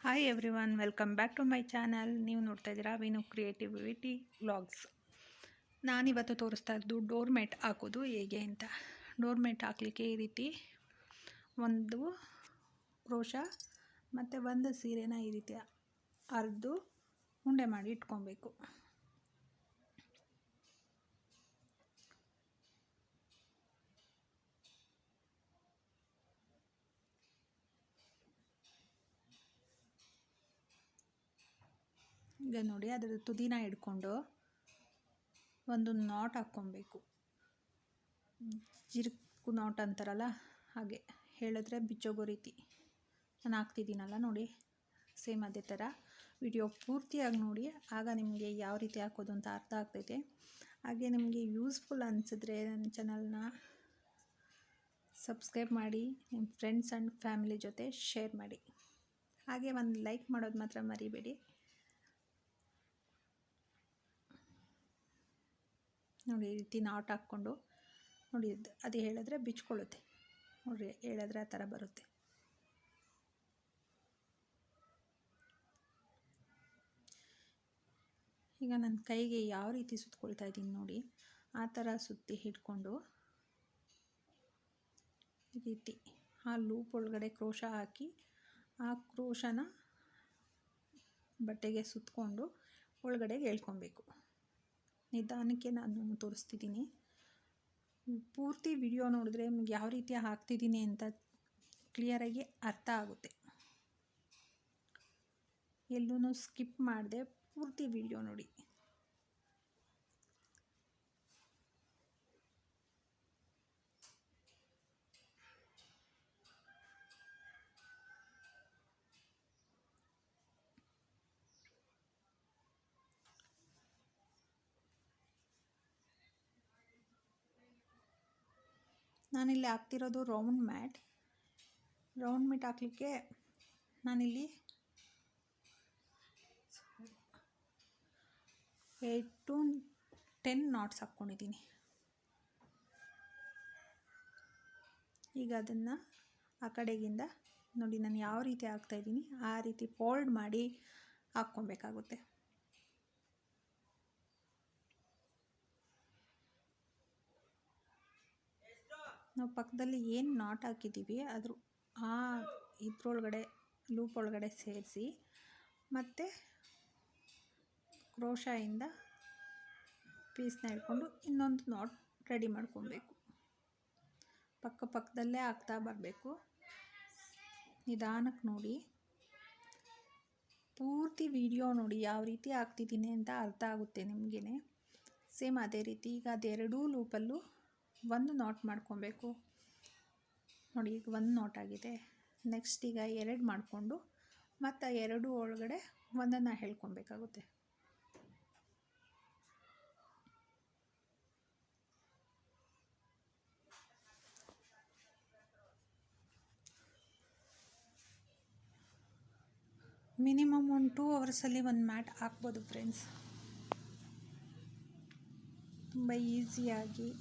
Hi everyone, welcome back to my channel. ನೀವು ನೋಡ್ತಾ ಇದ್ದೀರಾ ವಿನು ಕ್ರಿಯೇಟಿವಿಟಿ ವ್ಲಾಗ್ಸ್. ನಾನಿವತ್ತು ತೋರಿಸ್ತಾ ಇದ್ದು ಡೋರ್ ಮ್ಯಾಟ್ ಹಾಕೋದು ಹೇಗೆ ಅಂತ. ಡೋರ್ ಮ್ಯಾಟ್ ಹಾಕಲಿಕ್ಕೆ ಈ ರೀತಿ ಒಂದು ಕ್ರೋಶ ಮತ್ತು ಒಂದು ಸೀರೆನ ಈ ರೀತಿ ಅರ್ದು ಉಂಡೆ ಮಾಡಿ ಇಟ್ಕೊಬೇಕು. ಈಗ ನೋಡಿ, ಅದರ ತುದಿನ ಹಿಡ್ಕೊಂಡು ಒಂದು ನಾಟ್ ಹಾಕ್ಕೊಬೇಕು. ಜಿರ್ಕು ನಾಟ್ ಅಂತಾರಲ್ಲ ಹಾಗೆ, ಹೇಳಿದ್ರೆ ಬಿಚ್ಚೋಗೋ ರೀತಿ ನಾನು ಹಾಕ್ತಿದ್ದೀನಲ್ಲ ನೋಡಿ, ಸೇಮ್ ಅದೇ ಥರ. ವಿಡಿಯೋ ಪೂರ್ತಿಯಾಗಿ ನೋಡಿ, ಆಗ ನಿಮಗೆ ಯಾವ ರೀತಿ ಹಾಕೋದು ಅಂತ ಅರ್ಥ ಆಗ್ತೈತೆ. ಹಾಗೆ ನಿಮಗೆ ಯೂಸ್ಫುಲ್ ಅನಿಸಿದ್ರೆ ನನ್ನ ಚಾನಲ್ನ ಸಬ್ಸ್ಕ್ರೈಬ್ ಮಾಡಿ, ನಿಮ್ಮ ಫ್ರೆಂಡ್ಸ್ ಆ್ಯಂಡ್ ಫ್ಯಾಮಿಲಿ ಜೊತೆ ಶೇರ್ ಮಾಡಿ. ಹಾಗೆ ಒಂದು ಲೈಕ್ ಮಾಡೋದು ಮಾತ್ರ ಮರಿಬೇಡಿ. ನೋಡಿ, ಈ ರೀತಿ ನಾಟ್ ಹಾಕ್ಕೊಂಡು ನೋಡಿ, ಅದು ಹೇಳಿದ್ರೆ ಬಿಚ್ಕೊಳ್ಳುತ್ತೆ ನೋಡಿ, ಹೇಳಿದ್ರೆ ಆ ಥರ ಬರುತ್ತೆ. ಈಗ ನನ್ನ ಕೈಗೆ ಯಾವ ರೀತಿ ಸುತ್ಕೊಳ್ತಾ ಇದ್ದೀನಿ ನೋಡಿ, ಆ ಥರ ಸುತ್ತಿ ಹಿಡ್ಕೊಂಡು ಈ ರೀತಿ ಆ ಲೂಪ್ ಒಳಗಡೆ ಕ್ರೋಶ ಹಾಕಿ, ಆ ಕ್ರೋಶನ ಬಟ್ಟೆಗೆ ಸುತ್ತಕೊಂಡು ಒಳಗಡೆಗೆ ಎಳ್ಕೊಬೇಕು. ನಿಧಾನಕ್ಕೆ ನಾನು ತೋರಿಸ್ತಿದ್ದೀನಿ. ಪೂರ್ತಿ ವಿಡಿಯೋ ನೋಡಿದ್ರೆ ನಿಮ್ಗೆ ಯಾವ ರೀತಿ ಹಾಕ್ತಿದ್ದೀನಿ ಅಂತ ಕ್ಲಿಯರಾಗಿ ಅರ್ಥ ಆಗುತ್ತೆ. ಎಲ್ಲೂ ಸ್ಕಿಪ್ ಮಾಡದೆ ಪೂರ್ತಿ ವಿಡಿಯೋ ನೋಡಿ. ನಾನಿಲ್ಲಿ ಹಾಕ್ತಿರೋದು ರೌಂಡ್ ಮ್ಯಾಟ್ ಹಾಕಲಿಕ್ಕೆ ನಾನಿಲ್ಲಿ 8 to 10 ನಾಟ್ಸ್ ಹಾಕ್ಕೊಂಡಿದ್ದೀನಿ. ಈಗ ಅದನ್ನು ಆ ಕಡೆಗಿಂದ ನೋಡಿ, ನಾನು ಯಾವ ರೀತಿ ಹಾಕ್ತಾಯಿದ್ದೀನಿ ಆ ರೀತಿ ಫೋಲ್ಡ್ ಮಾಡಿ ಹಾಕ್ಕೊಬೇಕಾಗುತ್ತೆ. ನಾವು ಪಕ್ಕದಲ್ಲಿ ಏನು ನಾಟ್ ಹಾಕಿದ್ದೀವಿ ಇದ್ರೊಳಗಡೆ ಲೂಪ್ ಒಳಗಡೆ ಸೇರಿಸಿ, ಮತ್ತು ಕ್ರೋಶದಿಂದ ಪೀಸ್ನ ಹಿಡ್ಕೊಂಡು ಇನ್ನೊಂದು ನಾಟ್ ರೆಡಿ ಮಾಡ್ಕೊಬೇಕು. ಪಕ್ಕದಲ್ಲೇ ಹಾಕ್ತಾ ಬರಬೇಕು. ನಿಧಾನಕ್ಕೆ ನೋಡಿ, ಪೂರ್ತಿ ವಿಡಿಯೋ ನೋಡಿ, ಯಾವ ರೀತಿ ಹಾಕ್ತಿದ್ದೀನಿ ಅಂತ ಅರ್ಥ ಆಗುತ್ತೆ ನಿಮಗೇ. ಸೇಮ್ ಅದೇ ರೀತಿ ಈಗ ಅದೆರಡೂ ಲೂಪಲ್ಲೂ ಒಂದು ನಾಟ್ ಮಾಡ್ಕೊಬೇಕು ನೋಡಿ. ಈಗ ಒಂದು ನಾಟ್ ಆಗಿದೆ. ನೆಕ್ಸ್ಟ್ ಈಗ 2 ಮಾಡಿಕೊಂಡು ಮತ್ತು 2 ಒಳಗಡೆ ಒಂದನ್ನು ಹೇಳ್ಕೊಬೇಕಾಗುತ್ತೆ. ಮಿನಿಮಮ್ 2 ಅವರ್ಸಲ್ಲಿ ಒಂದು ಮ್ಯಾಟ್ ಹಾಕ್ಬೋದು ಫ್ರೆಂಡ್ಸ್. ತುಂಬ ಈಸಿಯಾಗಿ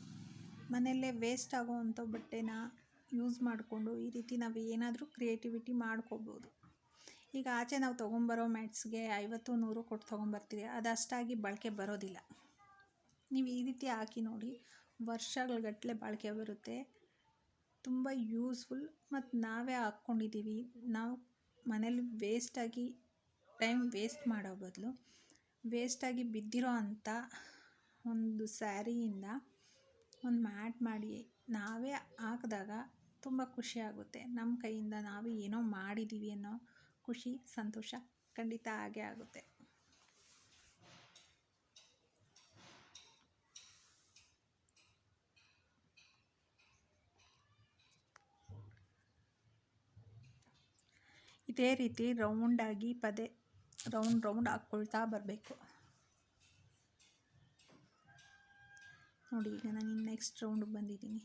ಮನೆಯಲ್ಲೇ ವೇಸ್ಟ್ ಆಗೋವಂಥ ಬಟ್ಟೆನ ಯೂಸ್ ಮಾಡಿಕೊಂಡು ಈ ರೀತಿ ನಾವು ಏನಾದರೂ ಕ್ರಿಯೇಟಿವಿಟಿ ಮಾಡ್ಕೋಬೋದು. ಈಗ ಆಚೆ ನಾವು ತೊಗೊಂಬರೋ ಮ್ಯಾಟ್ಸ್ಗೆ 50-100 ಕೊಟ್ಟು ತೊಗೊಂಬರ್ತೀವಿ, ಅದು ಅಷ್ಟಾಗಿ ಬಳಕೆ ಬರೋದಿಲ್ಲ. ನೀವು ಈ ರೀತಿ ಹಾಕಿ ನೋಡಿ, ವರ್ಷಗಳುಗಟ್ಟಲೆ ಬಾಳಿಕೆ ಬರುತ್ತೆ. ತುಂಬ ಯೂಸ್ಫುಲ್. ಮತ್ತು ನಾವೇ ಹಾಕ್ಕೊಂಡಿದ್ದೀವಿ, ನಾವು ಮನೇಲಿ ಟೈಮ್ ವೇಸ್ಟ್ ಮಾಡೋ ಬದಲು ವೇಸ್ಟಾಗಿ ಬಿದ್ದಿರೋ ಅಂಥ ಒಂದು ಸ್ಯಾರಿಯಿಂದ ಒಂದು ಮ್ಯಾಟ್ ಮಾಡಿ ನಾವೇ ಹಾಕಿದಾಗ ತುಂಬ ಖುಷಿ ಆಗುತ್ತೆ. ನಮ್ಮ ಕೈಯಿಂದ ನಾವು ಏನೋ ಮಾಡಿದ್ದೀವಿ ಅನ್ನೋ ಖುಷಿ, ಸಂತೋಷ ಖಂಡಿತ ಹಾಗೆ ಆಗುತ್ತೆ. ಇದೇ ರೀತಿ ರೌಂಡಾಗಿ ರೌಂಡ್ ಹಾಕ್ಕೊಳ್ತಾ ಬರಬೇಕು ನೋಡಿ. ಈಗ ನಾನು ನೆಕ್ಸ್ಟ್ ರೌಂಡ್ ಬಂದಿದ್ದೀನಿ.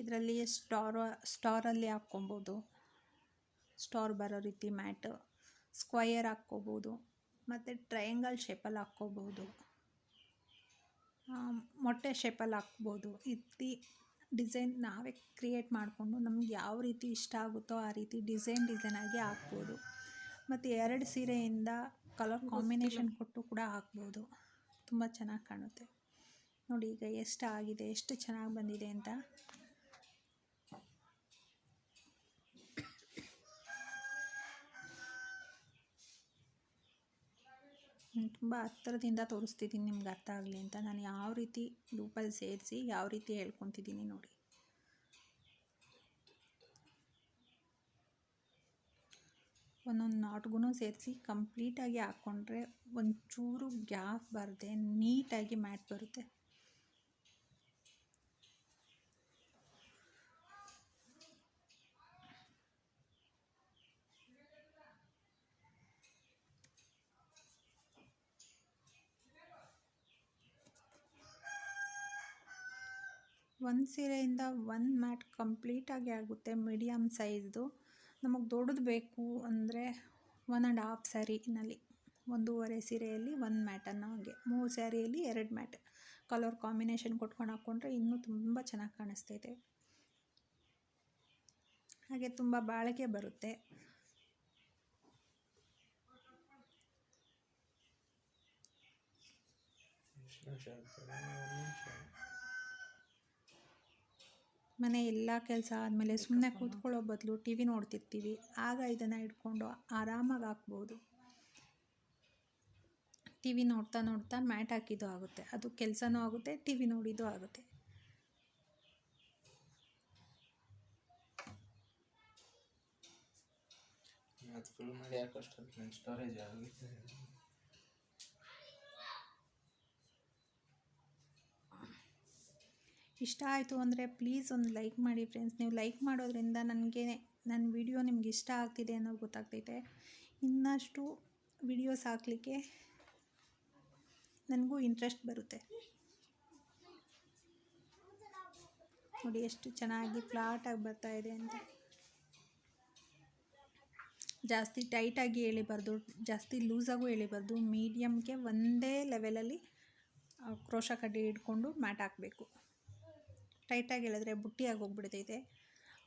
ಇದರಲ್ಲಿ ಸ್ಟಾರಲ್ಲಿ ಹಾಕ್ಕೊಬೋದು, ಸ್ಟಾರ್ ಬರೋ ರೀತಿ ಮ್ಯಾಟ್, ಸ್ಕ್ವಯರ್ ಹಾಕ್ಕೋಬೋದು, ಮತ್ತು ಟ್ರಯಾಂಗಲ್ ಶೇಪಲ್ಲಿ ಹಾಕ್ಕೋಬೋದು, ಮೊಟ್ಟೆ ಶೇಪಲ್ಲಿ ಹಾಕ್ಬೋದು. ಈ ಡಿಸೈನ್ ನಾವೇ ಕ್ರಿಯೇಟ್ ಮಾಡಿಕೊಂಡು ನಮ್ಗೆ ಯಾವ ರೀತಿ ಇಷ್ಟ ಆಗುತ್ತೋ ಆ ರೀತಿ ಡಿಸೈನಾಗಿ ಹಾಕ್ಬೋದು. ಮತ್ತು 2 ಸೀರೆಯಿಂದ ಕಲರ್ ಕಾಂಬಿನೇಷನ್ ಕೊಟ್ಟು ಕೂಡ ಹಾಕ್ಬೋದು. ತುಂಬ ಚೆನ್ನಾಗಿ ಕಾಣುತ್ತೆ ನೋಡಿ. ಈಗ ಎಷ್ಟು ಆಗಿದೆ, ಎಷ್ಟು ಚೆನ್ನಾಗಿ ಬಂದಿದೆ ಅಂತ. ತುಂಬ ಹತ್ತಿರದಿಂದ ತೋರಿಸ್ತಿದ್ದೀನಿ ನಿಮ್ಗೆ ಅರ್ಥ ಆಗಲಿ ಅಂತ. ನಾನು ಯಾವ ರೀತಿ ಲೂಪಲ್ಲಿ ಸೇರಿಸಿ ಯಾವ ರೀತಿ ಹೇಳ್ಕೊತಿದ್ದೀನಿ ನೋಡಿ. ಒಂದೊಂದು ನಾಟ್ಗೂ ಸೇರಿಸಿ ಕಂಪ್ಲೀಟಾಗಿ ಹಾಕ್ಕೊಂಡ್ರೆ ಒಂಚೂರು ಗ್ಯಾಪ್ ಬರದೆ ನೀಟಾಗಿ ಮ್ಯಾಟ್ ಬರುತ್ತೆ. ಒಂದು ಸೀರೆಯಿಂದ ಒಂದು ಮ್ಯಾಟ್ ಕಂಪ್ಲೀಟಾಗಿ ಆಗುತ್ತೆ. ಮೀಡಿಯಮ್ ಸೈಜ್ದು. ನಮಗೆ ದೊಡ್ಡದು ಬೇಕು ಅಂದರೆ 1.5 ಸ್ಯಾರಿನಲ್ಲಿ 1.5 ಸೀರೆಯಲ್ಲಿ 1 ಮ್ಯಾಟ್ ಅನ್ನೋ ಹಾಗೆ, 3 ಸ್ಯಾರಿಯಲ್ಲಿ 2 ಮ್ಯಾಟ್ ಕಲರ್ ಕಾಂಬಿನೇಷನ್ ಕೊಟ್ಕೊಂಡು ಹಾಕ್ಕೊಂಡ್ರೆ ಇನ್ನೂ ತುಂಬ ಚೆನ್ನಾಗಿ ಕಾಣಿಸ್ತೈತೆ. ಹಾಗೆ ತುಂಬ ಬಾಳಿಕೆ ಬರುತ್ತೆ. ಮನೆ ಎಲ್ಲ ಕೆಲಸ ಆದಮೇಲೆ ಸುಮ್ಮನೆ ಕೂತ್ಕೊಳ್ಳೋ ಬದಲು ಟಿ ವಿ ನೋಡ್ತಿರ್ತೀವಿ, ಆಗ ಇದನ್ನು ಇಟ್ಕೊಂಡು ಆರಾಮಾಗಿ ಹಾಕ್ಬೋದು. ಟಿ ವಿ ನೋಡ್ತಾ ನೋಡ್ತಾ ಮ್ಯಾಟ್ ಹಾಕಿದ್ದು ಆಗುತ್ತೆ, ಅದು ಕೆಲಸನೂ ಆಗುತ್ತೆ, ಟಿ ವಿ ನೋಡಿದ್ದು ಆಗುತ್ತೆ. ಇಷ್ಟ ಆಯಿತು ಅಂದರೆ ಪ್ಲೀಸ್ ಒಂದು ಲೈಕ್ ಮಾಡಿ ಫ್ರೆಂಡ್ಸ್. ನೀವು ಲೈಕ್ ಮಾಡೋದ್ರಿಂದ ನನಗೆ ನನ್ನ ವಿಡಿಯೋ ನಿಮ್ಗೆ ಇಷ್ಟ ಆಗ್ತಿದೆ ಅನ್ನೋದು ಗೊತ್ತಾಗ್ತೈತೆ. ಇನ್ನಷ್ಟು ವಿಡಿಯೋಸ್ ಹಾಕಲಿಕ್ಕೆ ನನಗೂ ಇಂಟ್ರೆಸ್ಟ್ ಬರುತ್ತೆ. ನೋಡಿ ಎಷ್ಟು ಚೆನ್ನಾಗಿ ಫ್ಲಾಟಾಗಿ ಬರ್ತಾಯಿದೆ ಅಂತ. ಜಾಸ್ತಿ ಟೈಟಾಗಿ ಎಳಿಬಾರ್ದು, ಜಾಸ್ತಿ ಲೂಸಾಗೂ ಎಳಿಬಾರ್ದು. ಮೀಡಿಯಮ್ಗೆ ಒಂದೇ ಲೆವೆಲಲ್ಲಿ ಕ್ರೋಶ ಕಡ್ಡಿ ಹಿಡ್ಕೊಂಡು ಮ್ಯಾಟ್ ಹಾಕಬೇಕು. ಟೈಟಾಗಿ ಎಳೆದ್ರೆ ಬುಟ್ಟಿಯಾಗಿ ಹೋಗ್ಬಿಡ್ತೈತೆ,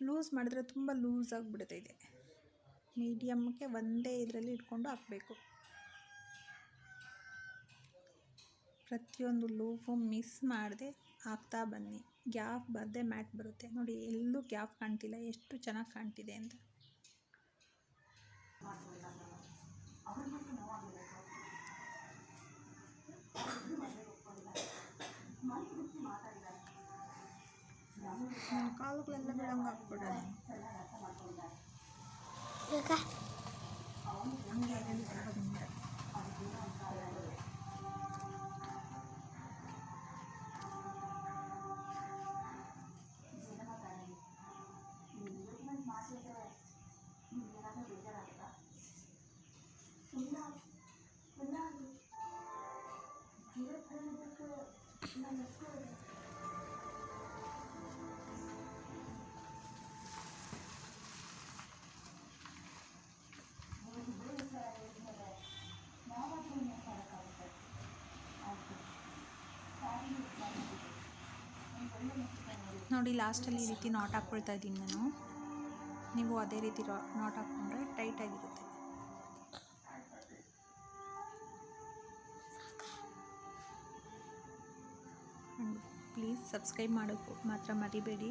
ಲೂಸ್ ಮಾಡಿದ್ರೆ ತುಂಬ ಲೂಸ್ ಆಗಿಬಿಡ್ತೈತೆ. ಮೀಡಿಯಮ್ಗೆ ಒಂದೇ ಇದರಲ್ಲಿ ಇಟ್ಕೊಂಡು ಹಾಕಬೇಕು. ಪ್ರತಿಯೊಂದು ಲೂಪು ಮಿಸ್ ಮಾಡದೆ ಹಾಕ್ತಾ ಬನ್ನಿ. ಗ್ಯಾಪ್ ಬರದೆ ಮ್ಯಾಟ್ ಬರುತ್ತೆ ನೋಡಿ. ಎಲ್ಲೂ ಗ್ಯಾಪ್ ಕಾಣ್ತಿಲ್ಲ, ಎಷ್ಟು ಚೆನ್ನಾಗಿ ಕಾಣ್ತಿದೆ ಅಂತ. ಕಾಲುಗಳೆಲ್ಲ ಬಿಡಂಗೆ ಹಾಕ್ಬಿಡ ನೋಡಿ. ಲಾಸ್ಟಲ್ಲಿ ಈ ರೀತಿ ನಾಟ್ ಹಾಕ್ಕೊಳ್ತಾ ಇದ್ದೀನಿ ನಾನು. ನೀವು ಅದೇ ರೀತಿ ನಾಟ್ ಹಾಕ್ಕೊಂಡ್ರೆ ಟೈಟಾಗಿರುತ್ತೆ. ಪ್ಲೀಸ್ ಸಬ್ಸ್ಕ್ರೈಬ್ ಮಾಡೋದು ಮಾತ್ರ ಮರಿಬೇಡಿ.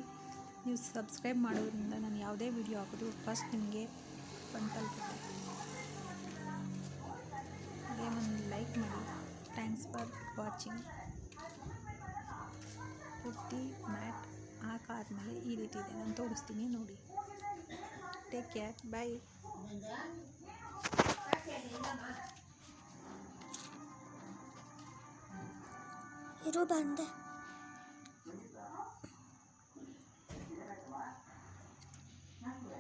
ನೀವು ಸಬ್ಸ್ಕ್ರೈಬ್ ಮಾಡೋದ್ರಿಂದ ನಾನು ಯಾವುದೇ ವಿಡಿಯೋ ಹಾಕೋದು ಫಸ್ಟ್ ನಿಮಗೆ ಬಂದು ತಲುಪುತ್ತೆ. ಹಾಗೆ ಒಂದು ಲೈಕ್ ಮಾಡಿ. Thanks for watching. ಪೂರ್ತಿ ಮ್ಯಾಟ್ ಹಾಕಾದ್ಮೇಲೆ ಈ ರೀತಿ ಇದೆ, ನಾನು ತೋರಿಸ್ತೀನಿ ನೋಡಿ. ಟೇಕ್ ಕೇರ್, ಬಾಯ್. ಇರು ಬಂದೆ.